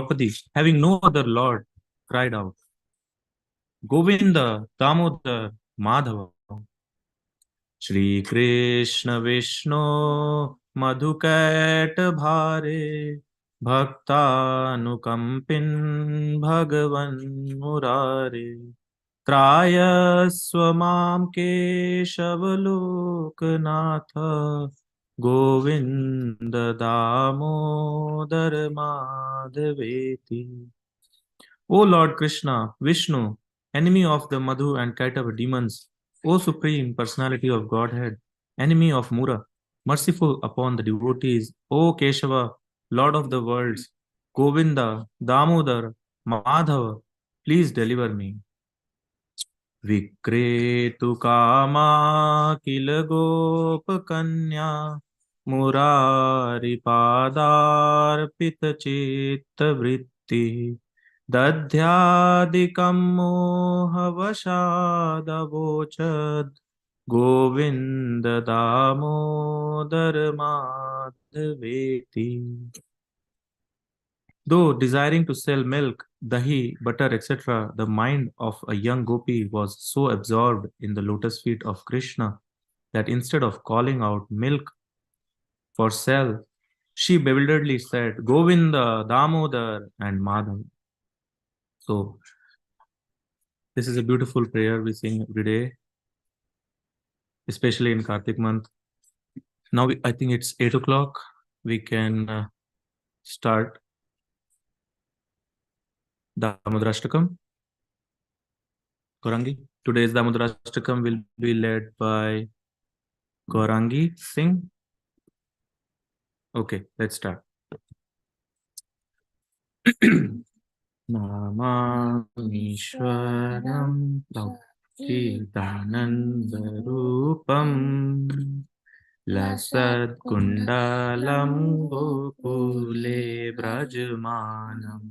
Draupadi, having no other lord, cried out, Govinda, Damodar, Madhava. Shri Krishna Vishnu Madhukat Bhare Bhaktanukampin Bhagavan Murare Trayaswamam Keshavalokanath Govinda Damodar Madhaveti. O Lord Krishna, Vishnu, enemy of the Madhu and Kaitava demons, O Supreme Personality of Godhead, enemy of Mura, merciful upon the devotees, O Keshava, Lord of the worlds, Govinda, Damodar, Madhava, please deliver me. विक्रेतु comma kill गोपकन्या मुरारिपादार्पितचित्तवृत्ति दध्यादिकं मोहवशादवोचद् Govind Damodar माधवेति. Though desiring to sell milk, dahi, butter, etc., the mind of a young gopi was so absorbed in the lotus feet of Krishna that instead of calling out milk for sale, she bewilderedly said, Govinda, Damodar, and Madhav. So, this is a beautiful prayer we sing every day, especially in Kartik month. Now, I think it's 8 o'clock. We can start Damodarashtakam. Gorangi. Today's Damodarashtakam will be led by Gorangi Singh. Okay, let's start. Namamishwaram Chidanandarupam Lasad Kundalam Gokule Brajmanam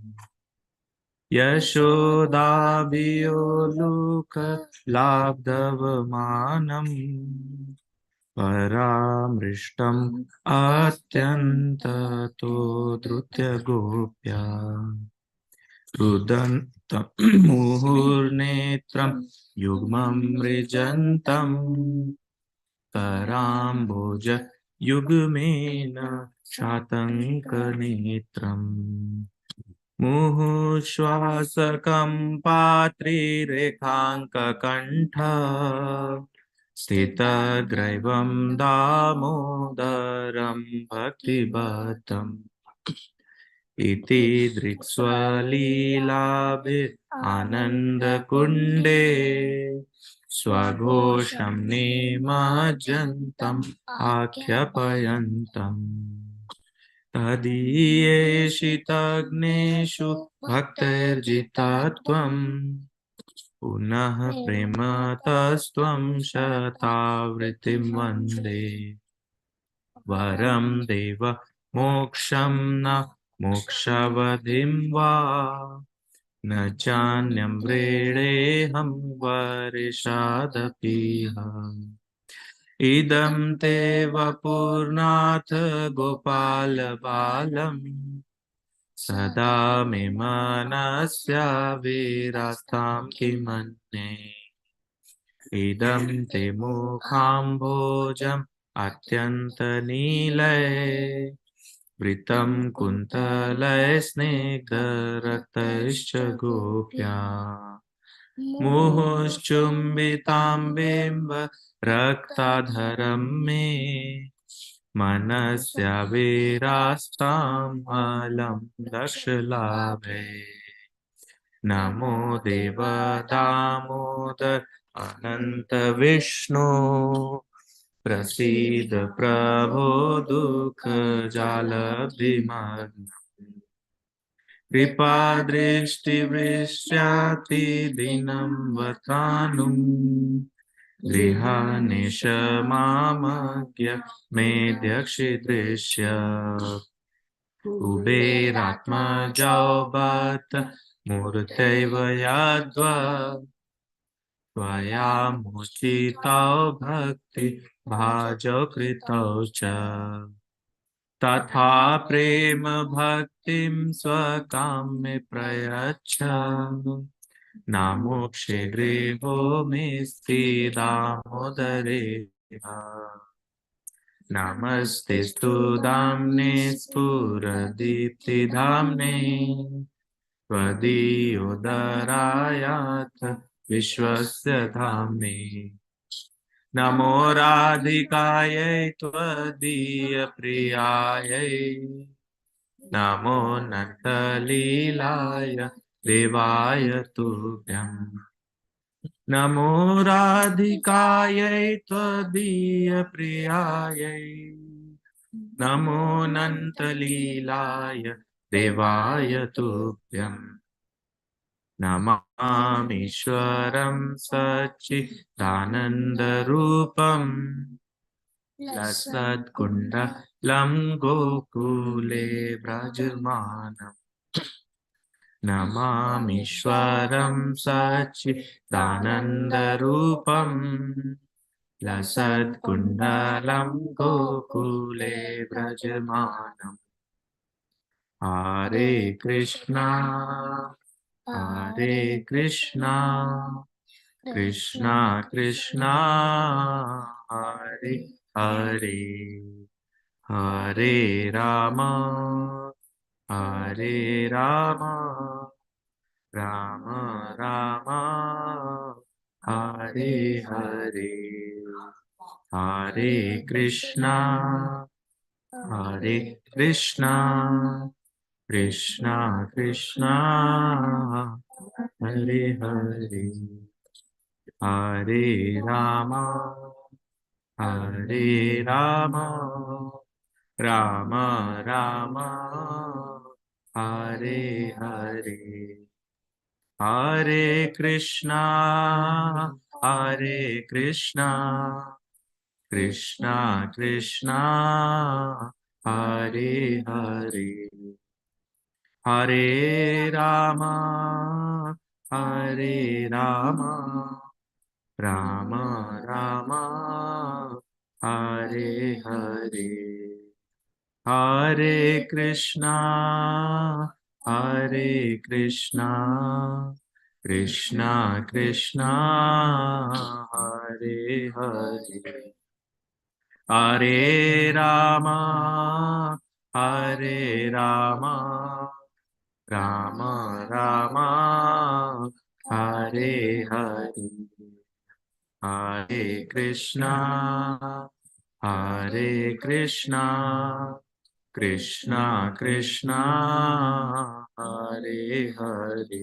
Yashodabhiyoluka Labdavamanam Paramrishtam Atyantato Drutya Gopya Rudantam Muhurnetram Yugmam Rijantam Karamboja Yugmena Shatankanetram Muhushwasakam Patri Rekhanka Kantha Sthitagraivam Damodaram Bhaktibatam Iti Drikswalilabhir Ananda Kunde Swagosham Nemajantam Akhyapayantam Tadiyeshitagneshu Bhaktairjitatvam Punah Prematastam Shatavritim Vande Varam Deva Moksham Na Mokshavadhim Va Nachanyam Vredeham Varishadapiha Idam te vapurnath gopal balam Sada me manasya virastam kimanye Idam te mukhambojam atyanta nilay Vritam kuntalay snigdharatashcha gopya Muhushchumbitam bimba Raktadharam me Manasya virastam alam dakshalabhe Namo deva damodar ananta vishnu Prasid prabho dukha jala bhimagna Kripa drishti vrishyati dinam vatanum Grihanishamamagya medyakshidrishya Uberatma jaubata murtaiva yadva Tvayamuchitau bhakti bhajo kritau cha तथा प्रेम भक्तिं स्वकाम्ये प्रयच्छ नामोक्षे गृहो मे दामोदरे नमस्ते स्तुदाम्ने स्फुरदीप्तिधाम्ने त्वदीयोदरायाथ विश्वस्य धाम्ने नमो राधिकायै त्वदीयप्रियायै नमो नन्तलीलाय देवाय तुभ्यम् नमो राधिकायै त्वदीयप्रियायै नमो नन्तलीलाय देवाय तुभ्यम् नमामीश्वरं सच्चिदानन्दरूपम् लसत्कुण्डलं गोकुले व्रजमानम् नमामीश्वरं सच्चिदानन्दरूपम् लसत्कुण्डलं गोकुले व्रजमानम् हरे कृष्णा कृष्णा कृष्णा हरे हरे हरे राम राम राम हरे हरे हरे कृष्णा कृष्णा कृष्णा हरे हरे हरे राम राम राम हरे हरे हरे कृष्णा कृष्णा कृष्णा हरे हरे हरे राम राम राम हरे हरे हरे कृष्णा कृष्णा कृष्णा हरे हरे हरे राम राम राम हरे हरे हरे कृष्णा कृष्णा कृष्णा हरे हरे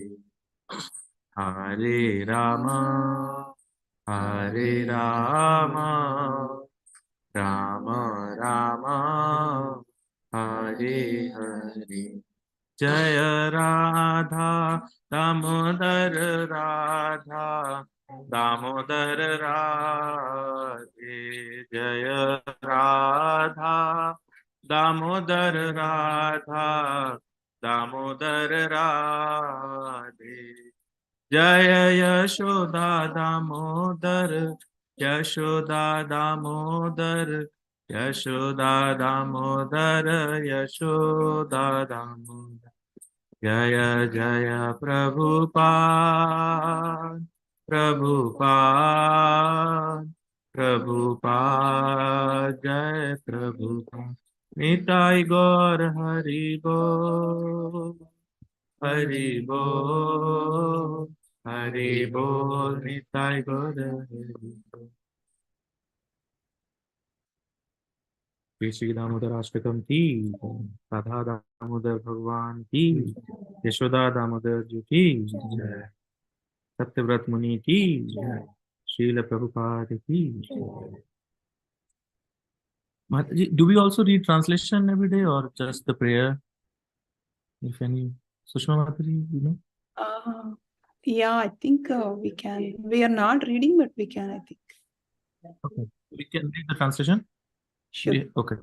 हरे राम राम राम हरे हरे जय राधा दामोदर राधा दामोदर राधे जय राधा दामोदर राधा दामोदर राधे जय यशोदा दामोदर यशोदा दामोदर यशोदा दामोदर यशोदा दामोदर जय जय प्रभुपाद प्रभुपाद जय प्रभुपाद निताई गौर हरि बोल हरि बोल निताई गौर हरि बोल श्री दामोदर अष्टकम की राधा दामोदर भगवान की यशोदा दामोदर जी की जय सत्यव्रत मुनि की जय श्रील प्रभुपाद की जय Mataji, do we also read translation every day or just the prayer? If any, Sushma Mataji, you know? Yeah, I think we can. We are not reading, but we can, I think. Okay. We can read the translation? Sure. Okay.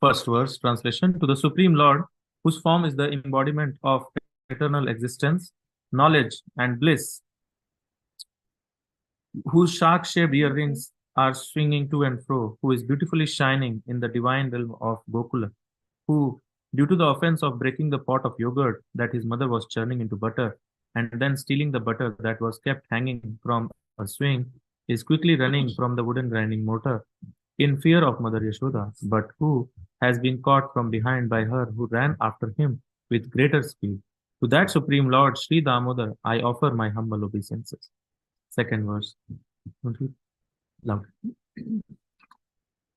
First verse translation to the Supreme Lord, whose form is the embodiment of eternal existence, knowledge, and bliss, whose shark shaped earrings are swinging to and fro, who is beautifully shining in the divine realm of Gokula, who, due to the offense of breaking the pot of yogurt that his mother was churning into butter, and then stealing the butter that was kept hanging from a swing, is quickly running from the wooden grinding mortar in fear of Mother Yashoda, but who has been caught from behind by her who ran after him with greater speed. To that Supreme Lord, Sri Damodar, I offer my humble obeisances. Second verse. Don't read loud.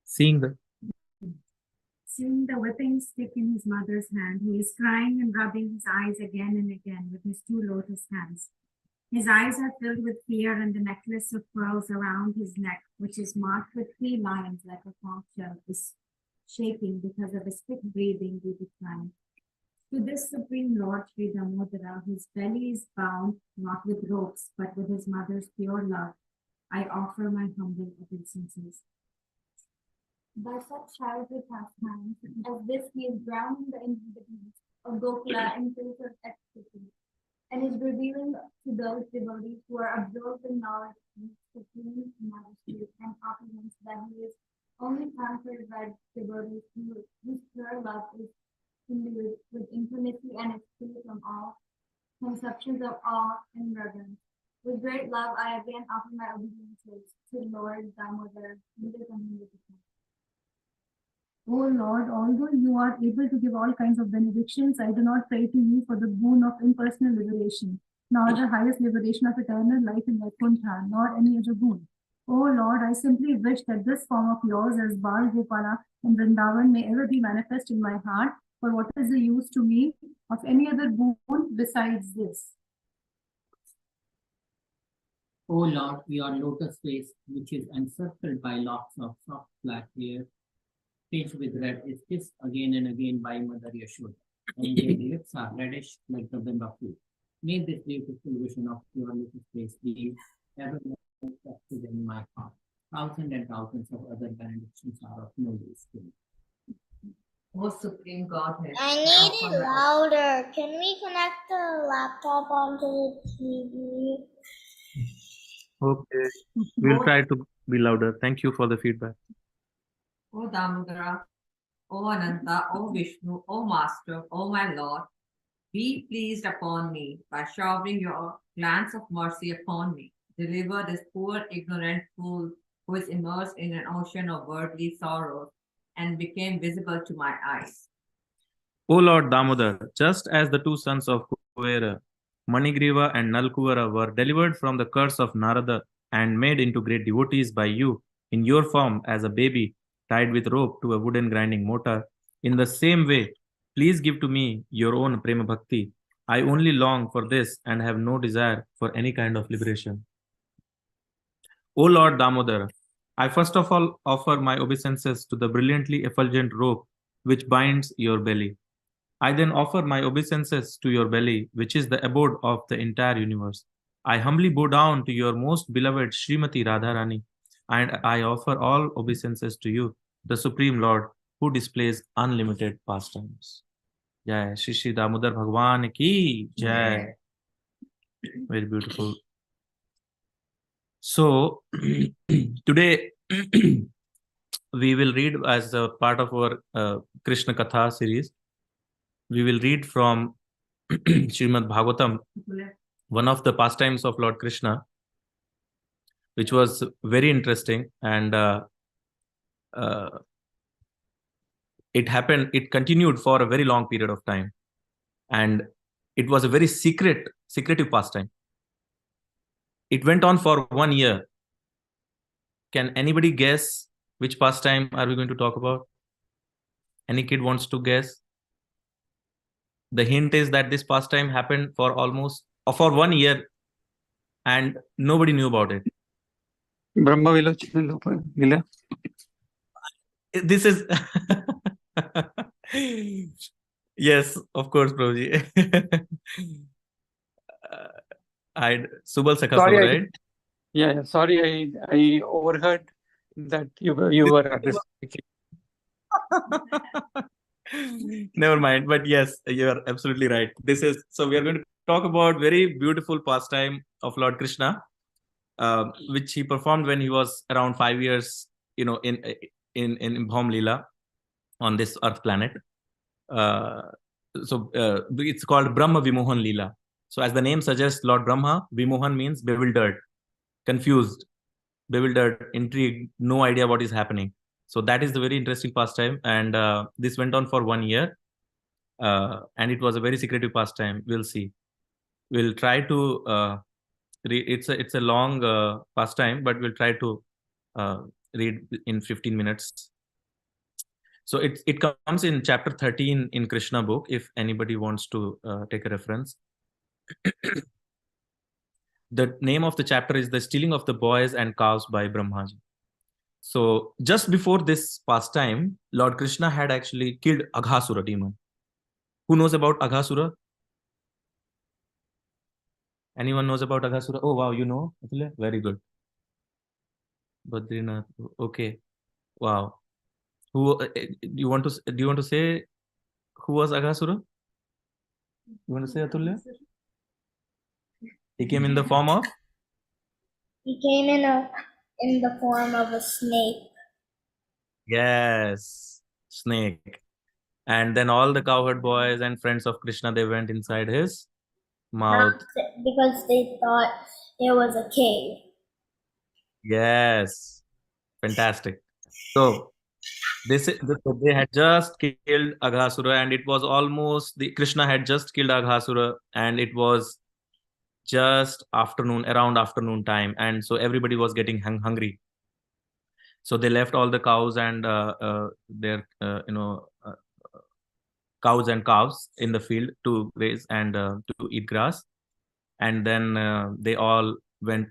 Seeing the Seeing the whipping stick in his mother's hand, he is crying and rubbing his eyes again and again with his two lotus hands. His eyes are filled with fear, and the necklace of pearls around his neck, which is marked with 3 lions like a conch shell, is shaking because of his quick breathing due to crying. To this Supreme Lord Sri Damodara, whose belly is bound not with ropes but with his mother's pure love, I offer my humble obeisances. By such childhood pastimes as this, he is drowning the inhabitants of Gokula in filth of ecstasy, and is revealing to those devotees who are absorbed in knowledge of his supreme majesty and opulence that he is only conquered by devotees whose pure love is imbued with intimacy and is free from all conceptions of awe and reverence. With great love, I again offer my obeisances to Lord Damodar, leader and humility. O Lord, although you are able to give all kinds of benedictions, I do not pray to you for the boon of impersonal liberation, nor the highest liberation of eternal life in Vaikuntha, nor any other boon. O Lord, I simply wish that this form of yours as Bal Gopala in Vrindavan may ever be manifest in my heart, for what is the use to me of any other boon besides this? O Lord, your lotus face, which is encircled by locks of soft black hair, tinged with red, is kissed again and again by Mother Yashoda, and their lips are reddish like the bimba fruit. May this beautiful vision of your lotus face be ever manifested in my heart. Thousands and thousands of other benedictions are of no use to me. O Supreme Godhead, I need it louder. Can we connect the laptop onto the TV? Okay, we'll try to be louder. Thank you for the feedback. O Damodara, O Ananta, O Vishnu, O Master, O my Lord, be pleased upon me by showering your glance of mercy upon me. Deliver this poor ignorant fool who is immersed in an ocean of worldly sorrows and became visible to my eyes. O Lord Damodar, just as the two sons of Kuvera, Manigriva and Nalkuvara, were delivered from the curse of Narada and made into great devotees by you in your form as a baby tied with rope to a wooden grinding mortar, in the same way, please give to me your own Prema Bhakti. I only long for this and have no desire for any kind of liberation. O Lord Damodar, I first of all offer my obeisances to the brilliantly effulgent rope which binds your belly. I then offer my obeisances to your belly, which is the abode of the entire universe. I humbly bow down to your most beloved Srimati Radharani, and I offer all obeisances to you, the Supreme Lord, who displays unlimited pastimes. Jai Shri Shri Damodar Bhagwan ki Jai. Very beautiful. So, today we will read as a part of our Krishna Katha series. We will read from Srimad Bhagavatam, one of the pastimes of Lord Krishna, which was very interesting, and it continued for a very long period of time, and it was a very secretive pastime. It went on for 1 year. Can anybody guess which pastime are we going to talk about? Any kid wants to guess? The hint is that this pastime happened for 1 year, and nobody knew about it. Brahma Vila. This is yes, of course, Prabhuji. Subal Sakasova, right? Yeah. Sorry, I overheard that you were addressing. Never mind, but yes, you are absolutely right. So we are going to talk about very beautiful pastime of Lord Krishna, which he performed when he was around 5 years, in Bhaum Leela on this Earth planet. It's called Brahma Vimohan Leela. So as the name suggests, Lord Brahma, Vimohan means bewildered, confused, bewildered, intrigued, no idea what is happening. So that is the very interesting pastime, and this went on for 1 year, and it was a very secretive pastime. We'll see. We'll try to it's a long pastime, but we'll try to read in 15 minutes. So it comes in chapter 13 in Krishna book, if anybody wants to take a reference. The name of the chapter is The Stealing of the Boys and Cows by Brahmaji. So just before this pastime, Lord Krishna had actually killed Aghasura demon. Who knows about Aghasura? Anyone knows about Aghasura? Oh wow, you know? Very good. Badrinath. Okay. Wow. Who do you want to say who was Aghasura? You want to say, Atulya? He came in the form of? He came in the form of a snake. Yes, snake. And then all the cowherd boys and friends of Krishna, they went inside his mouth. Because they thought it was a cave. Yes, fantastic. So they had just killed Aghasura, and it was almost Krishna had just killed Aghasura, and it was just around afternoon time, and so everybody was getting hungry. So they left all the cows and their cows and calves in the field to graze and to eat grass, and then they all went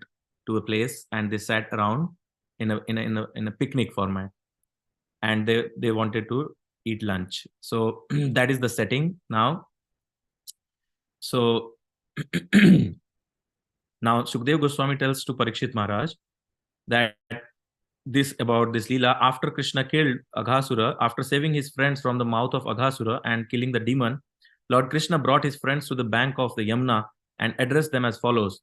to a place and they sat around in a picnic format, and they wanted to eat lunch. So that is the setting now. So now Shukdev Goswami tells to Parikshit Maharaj that about this Leela. After Krishna killed Aghasura, after saving his friends from the mouth of Aghasura and killing the demon, Lord Krishna brought his friends to the bank of the Yamuna and addressed them as follows.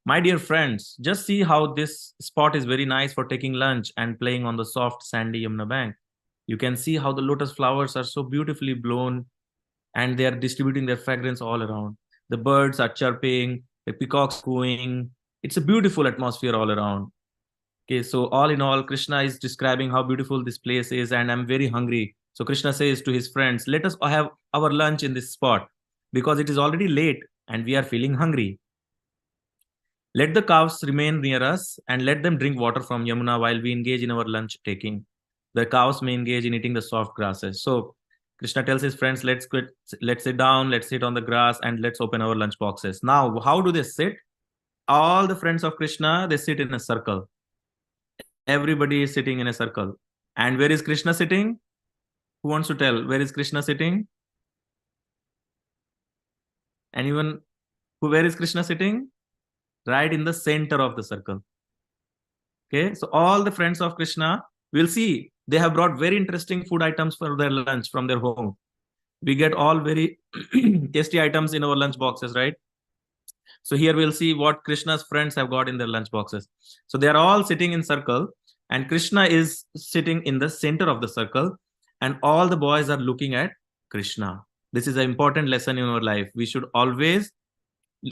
My dear friends, just see how this spot is very nice for taking lunch and playing on the soft sandy Yamuna bank. You can see how the lotus flowers are so beautifully blown and they are distributing their fragrance all around. The birds are chirping, the peacocks cooing. It's a beautiful atmosphere all around. Okay, so all in all, Krishna is describing how beautiful this place is, and I'm very hungry. So Krishna says to his friends, let us have our lunch in this spot because it is already late and we are feeling hungry. Let the cows remain near us and let them drink water from Yamuna while we engage in our lunch taking. The cows may engage in eating the soft grasses. So Krishna tells his friends, let's sit down, let's sit on the grass, and let's open our lunch boxes. Now, how do they sit? All the friends of Krishna, they sit in a circle. Everybody is sitting in a circle. And where is Krishna sitting? Who wants to tell? Where is Krishna sitting? Anyone? Where is Krishna sitting? Right in the center of the circle. Okay, so all the friends of Krishna, we'll see, they have brought very interesting food items for their lunch from their home. We get all very tasty items in our lunch boxes, right? So here we'll see what Krishna's friends have got in their lunch boxes. So they are all sitting in circle, and Krishna is sitting in the center of the circle, and all the boys are looking at Krishna. This is an important lesson in our life. We should always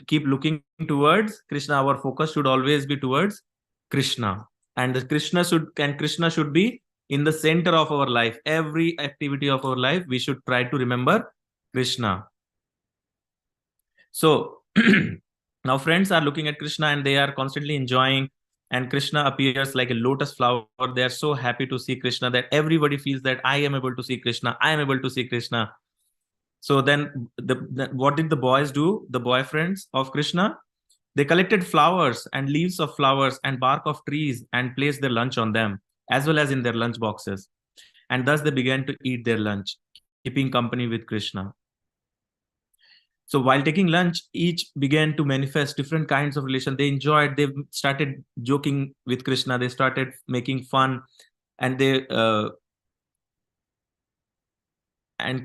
keep looking towards Krishna. Our focus should always be towards Krishna, and Krishna should be in the center of our life. Every activity of our life, we should try to remember Krishna. So now friends are looking at Krishna and they are constantly enjoying, and Krishna appears like a lotus flower. They are so happy to see Krishna that everybody feels that I am able to see Krishna. I am able to see Krishna. So then what did the boys do? The boyfriends of Krishna, they collected flowers and leaves of flowers and bark of trees and placed their lunch on them, as well as in their lunch boxes. And thus they began to eat their lunch, keeping company with Krishna. So while taking lunch, each began to manifest different kinds of relation. They enjoyed, they started joking with Krishna, they started making fun, and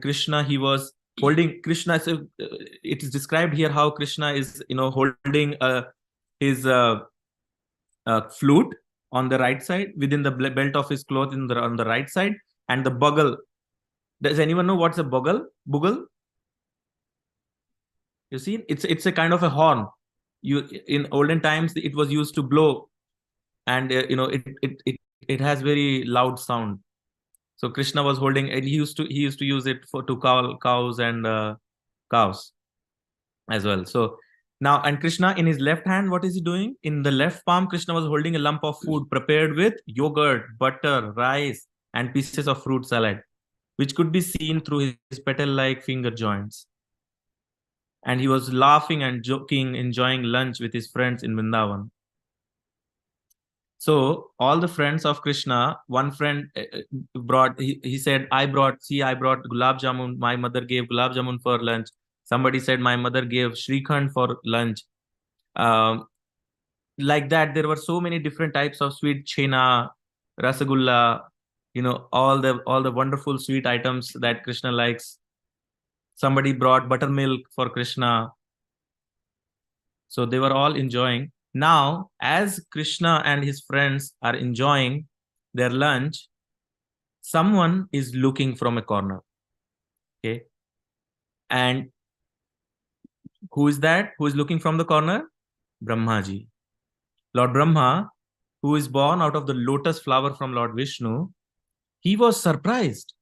Krishna, he was holding Krishna. So it is described here how Krishna is, holding his flute on the right side, within the belt of his cloth on the right side, and the bugle. Does anyone know what's a bugle? Bugle? You see, it's a kind of a horn. In olden times it was used to blow, and it has very loud sound. So Krishna was holding, and he used to use it to call cows and cows as well. So now, and Krishna, in his left hand, what is he doing? In the left palm, Krishna was holding a lump of food prepared with yogurt, butter, rice, and pieces of fruit salad, which could be seen through his petal-like finger joints. And he was laughing and joking, enjoying lunch with his friends in Vrindavan. So all the friends of Krishna, one friend brought, he said, I brought gulab jamun. My mother gave gulab jamun for lunch. Somebody said, my mother gave shrikhand for lunch. Like that, there were so many different types of sweet, chena, rasagulla, all the wonderful sweet items that Krishna likes. Somebody brought buttermilk for Krishna. So they were all enjoying. Now, as Krishna and his friends are enjoying their lunch, someone is looking from a corner. Okay. And who is that? Who is looking from the corner? Brahmaji. Lord Brahma, who is born out of the lotus flower from Lord Vishnu, he was surprised.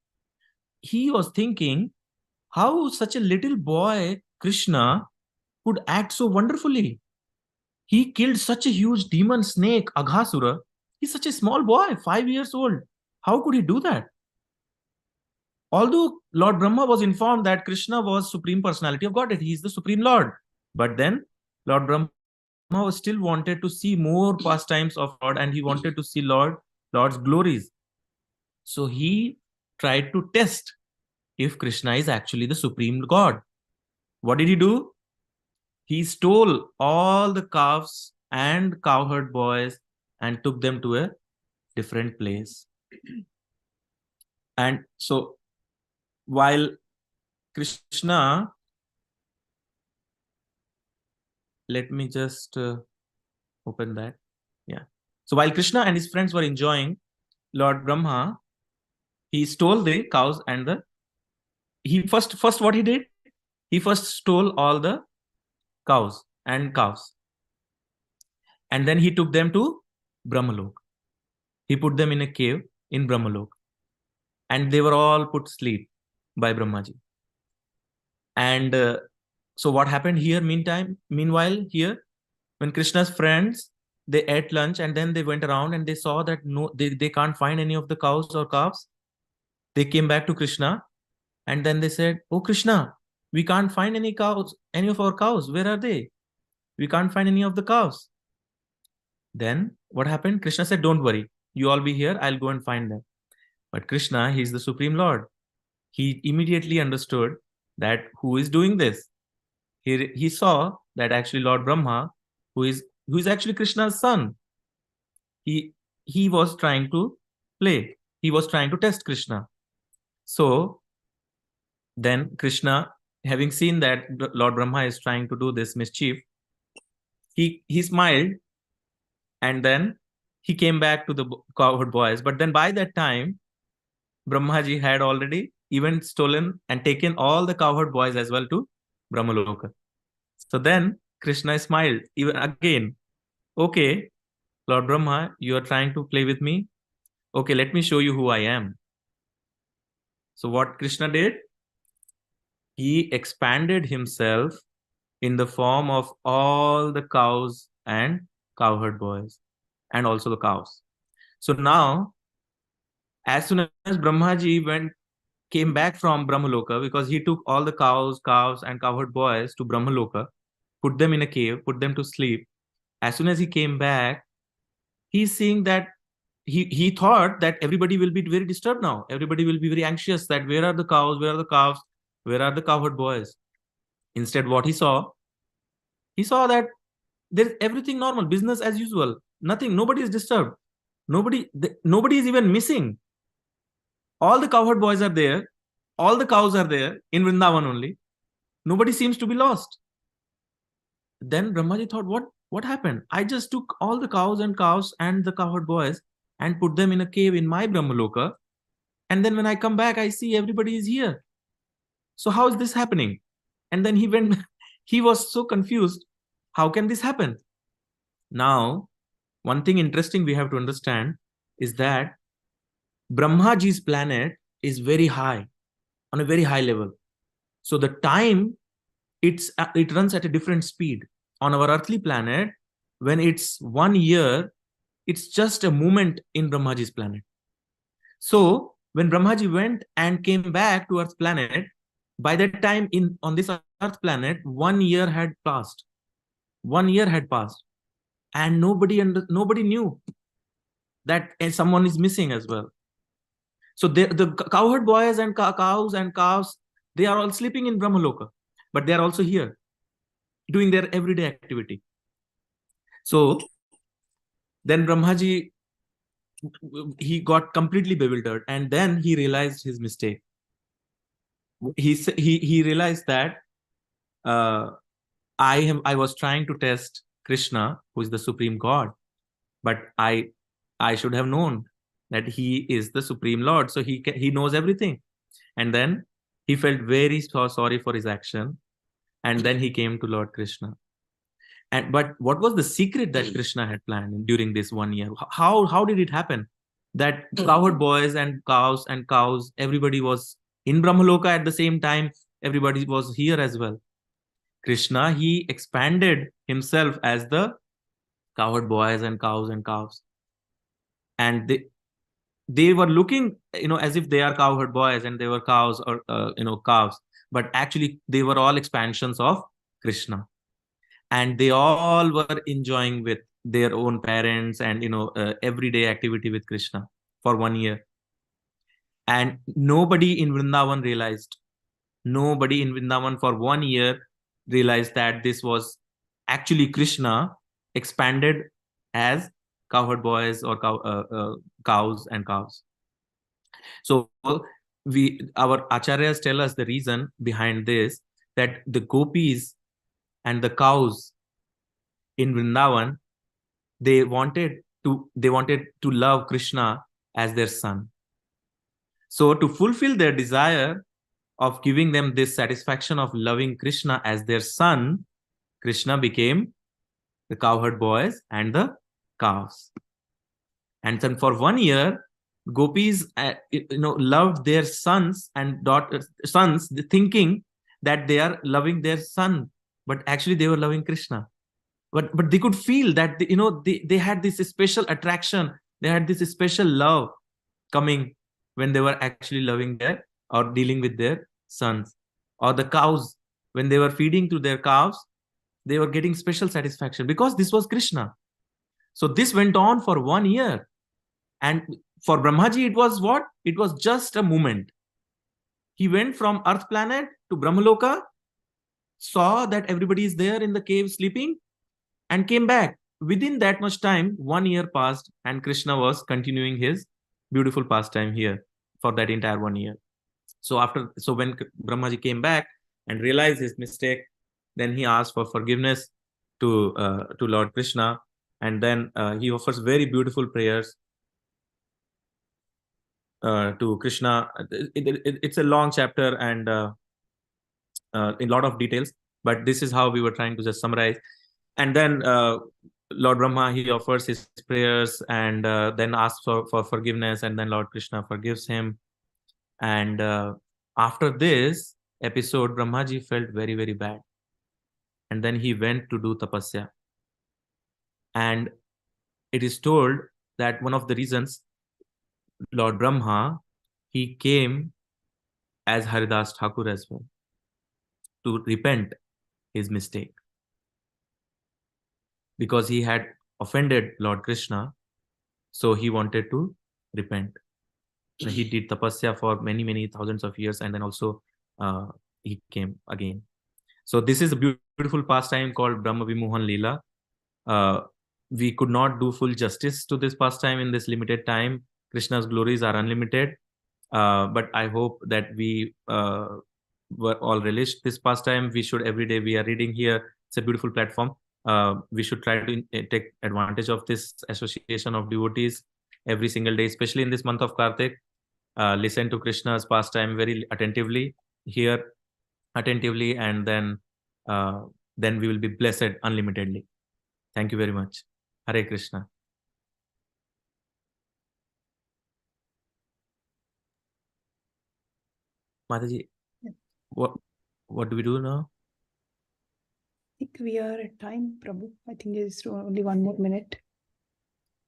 He was thinking how such a little boy, Krishna, could act so wonderfully. He killed such a huge demon snake, Aghasura. He's such a small boy, 5 years old. How could he do that? Although Lord Brahma was informed that Krishna was Supreme Personality of Godhead, he is the Supreme Lord. But then Lord Brahma was still wanted to see more pastimes of Lord, and he wanted to see Lord's glories. So he tried to test if Krishna is actually the Supreme God. What did he do? He stole all the calves and cowherd boys and took them to a different place. And so while Krishna, let me just open that. Yeah. So while Krishna and his friends were enjoying, Lord Brahma, he stole the cows and he first what he did? He first stole all the cows and calves. And then he took them to Brahmalok. He put them in a cave in Brahmalok. And they were all put to sleep by Brahmaji. And so what happened here meanwhile here, when Krishna's friends, they ate lunch and then they went around and they saw that they can't find any of the cows or calves. They came back to Krishna and then they said, oh Krishna, we can't find any of our cows. Where are they? We can't find any of the cows. Then what happened? Krishna said, don't worry, you all be here, I'll go and find them. But Krishna, he's the Supreme Lord. He immediately understood that who is doing this. He saw that actually Lord Brahma, who is actually Krishna's son, he was trying to play. He was trying to test Krishna. So then Krishna, having seen that Lord Brahma is trying to do this mischief, he smiled, and then he came back to the cowherd boys. But then by that time, Brahmaji had already even stolen and taken all the cowherd boys as well to Brahmaloka. So then Krishna smiled even again. Okay, Lord Brahma, you are trying to play with me. Okay, let me show you who I am. So what Krishna did? He expanded himself in the form of all the cows and cowherd boys and also the cows. So now, as soon as Brahmaji came back from Brahmaloka, because he took all the cows, and cowherd boys to Brahmaloka, put them in a cave, put them to sleep. As soon as he came back, he's seeing that he thought that everybody will be very disturbed now. Everybody will be very anxious that where are the cows, where are the calves, where are the cowherd boys? Instead, what he saw that there's everything normal, business as usual. Nothing, nobody is disturbed. Nobody is even missing. All the cowherd boys are there. All the cows are there in Vrindavan only. Nobody seems to be lost. Then Brahmaji thought, what happened? I just took all the cows and the cowherd boys and put them in a cave in my Brahmaloka. And then when I come back, I see everybody is here. So how is this happening? And then he went, he was so confused. How can this happen? Now, one thing interesting we have to understand is that Brahmaji's planet is very high, on a very high level. So the time, it runs at a different speed. On our earthly planet, when it's 1 year, it's just a moment in Brahmaji's planet. So when Brahmaji went and came back to Earth planet, by that time on this Earth planet, 1 year had passed. 1 year had passed, and nobody knew that someone is missing as well. So the cowherd boys and cows and calves, they are all sleeping in Brahmaloka, but they are also here doing their everyday activity. So then Brahmaji, he got completely bewildered, and then he realized his mistake. He realized that I was trying to test Krishna, who is the supreme God, but I should have known that he is the supreme Lord, so he knows everything. And then he felt very sorry for his action, and then he came to Lord Krishna. But what was the secret that Krishna had planned during this 1 year? How did it happen that cowherd boys and cows, everybody was in Brahmaloka at the same time? Everybody was here as well. Krishna, he expanded himself as the cowherd boys and cows, and they were looking, as if they are cowherd boys and they were cows, or calves, but actually they were all expansions of Krishna, and they all were enjoying with their own parents and everyday activity with Krishna for 1 year. And nobody in Vrindavan for 1 year realized that this was actually Krishna expanded as cowherd boys or cows and calves. So our acharyas tell us the reason behind this, that the gopis and the cows in Vrindavan, they wanted to love Krishna as their son. So to fulfill their desire of giving them this satisfaction of loving Krishna as their son, Krishna became the cowherd boys and the cows. And then for 1 year, gopis loved their sons and sons, thinking that they are loving their son, but actually they were loving Krishna. But they could feel that they had this special attraction, they had this special love coming when they were actually loving their or dealing with their sons. Or the cows, when they were feeding to their calves, they were getting special satisfaction because this was Krishna. So this went on for 1 year. And for Brahmaji, it was what? It was just a moment. He went from Earth planet to Brahmaloka, saw that everybody is there in the cave sleeping, and came back. Within that much time, 1 year passed, and Krishna was continuing his beautiful pastime here for that entire 1 year. So when Brahmaji came back and realized his mistake, then he asked for forgiveness to Lord Krishna, and then he offers very beautiful prayers to Krishna. It's a long chapter and in a lot of details, but this is how we were trying to just summarize. And then Lord Brahma, he offers his prayers and then asks for forgiveness, and then Lord Krishna forgives him. And after this episode, Brahmaji felt very, very bad. And then he went to do tapasya. And it is told that one of the reasons Lord Brahma, he came as Haridas Thakur as well, to repent his mistake. Because he had offended Lord Krishna, so he wanted to repent. He did tapasya for many, many thousands of years, and then also he came again. So this is a beautiful pastime called Brahma Vimuhan Leela. We could not do full justice to this pastime in this limited time. Krishna's glories are unlimited. But I hope that we were all relished this pastime. We should every day, we are reading here. It's a beautiful platform. we should try to take advantage of this association of devotees every single day, especially in this month of Kartik. Listen to Krishna's pastime very attentively, hear attentively, and then we will be blessed unlimitedly. Thank you very much. Hare Krishna. Mataji, what do we do now? I think we are at time, Prabhu. I think there's only 1 more minute.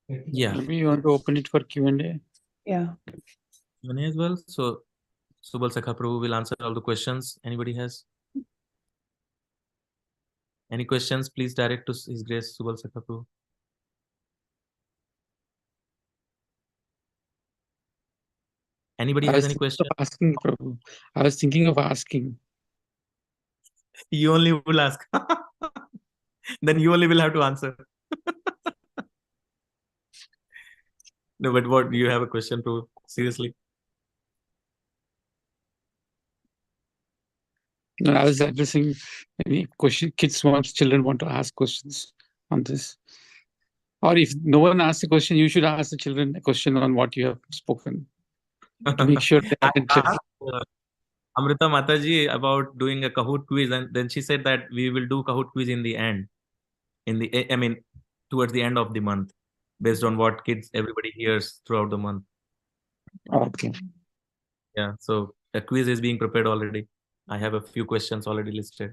Yeah. Maybe you want to open it for Q&A. Yeah. Q&A as well. So Subal Sakha Prabhu will answer all the questions. Anybody has any questions? Please direct to His Grace Subal Sakha Prabhu. Anybody has any question? Asking, Prabhu. I was thinking of asking. You only will ask. Then you only will have to answer. No, but what, do you have a question, Prabhu? Seriously? No, I was addressing any question children want to ask questions on this. Or if no one asks a question, you should ask the children a question on what you have spoken. To make sure they I attentive. asked Amrita Mataji about doing a Kahoot quiz, and then she said that we will do Kahoot quiz in the end. Towards the end of the month, based on what kids everybody hears throughout the month. Okay. Yeah, so a quiz is being prepared already. I have a few questions already listed.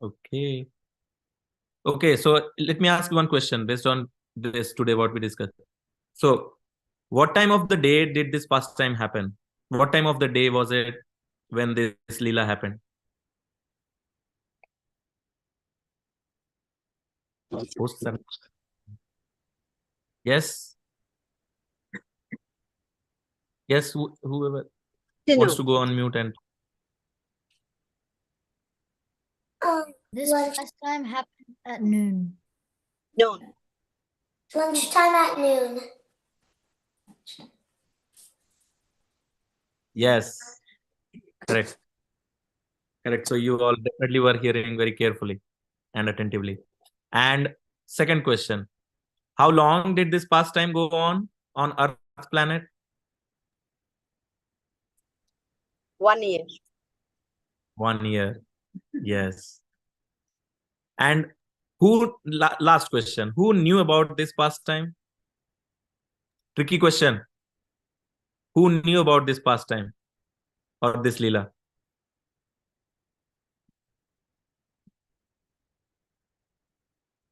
Okay. Okay, so let me ask you one question based on this today, what we discussed. So, what time of the day did this pastime happen? What time of the day was it when this Leela happened? Post 7. Yes. Yes, whoever wants to go on mute and This pastime happened at noon. Noon. Lunchtime at noon. yes. Correct. Correct. So you all definitely were hearing very carefully and attentively. And second question, how long did this pastime go on Earth planet? 1 year. 1 year. Yes. And last question, who knew about this pastime? Tricky question. Who knew about this pastime or this Leela?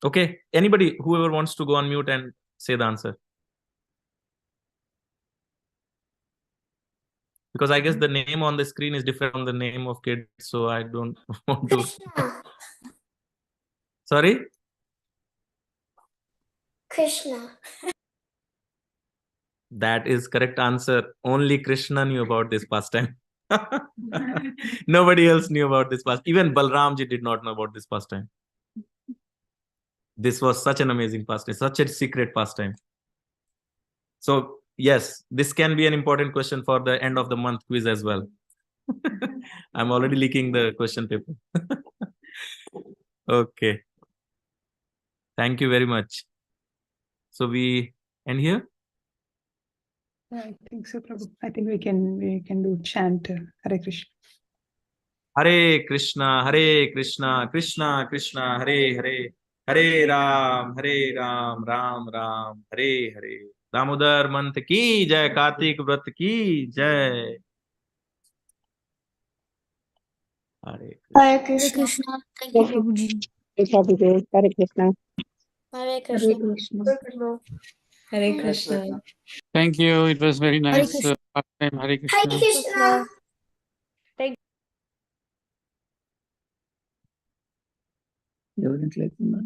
Okay. Anybody, whoever wants to go on mute and say the answer. Because I guess the name on the screen is different from the name of kids, so I don't want to. Sorry? Krishna. That is correct answer. Only Krishna knew about this pastime. Nobody else knew about this pastime. Even Balramji did not know about this pastime. This was such an amazing pastime, such a secret pastime. So yes, this can be an important question for the end of the month quiz as well. I'm already leaking the question paper. Okay. Thank you very much. So we end here? Yeah, I think so, Prabhu. I think we can do chant Hare Krishna. Hare Krishna, Krishna Krishna, Hare Hare, Hare Ram, Ram Ram, Hare Hare. Damodar month की जय, कार्तिक व्रत की जय. Hare Krishna. Thank you, Prabhuji. Hare Krishna. Hare Krishna. Hare Krishna. Thank you. It was very nice. Krishna. Pastime. Hare Hare Krishna. Krishna. You wouldn't let them know.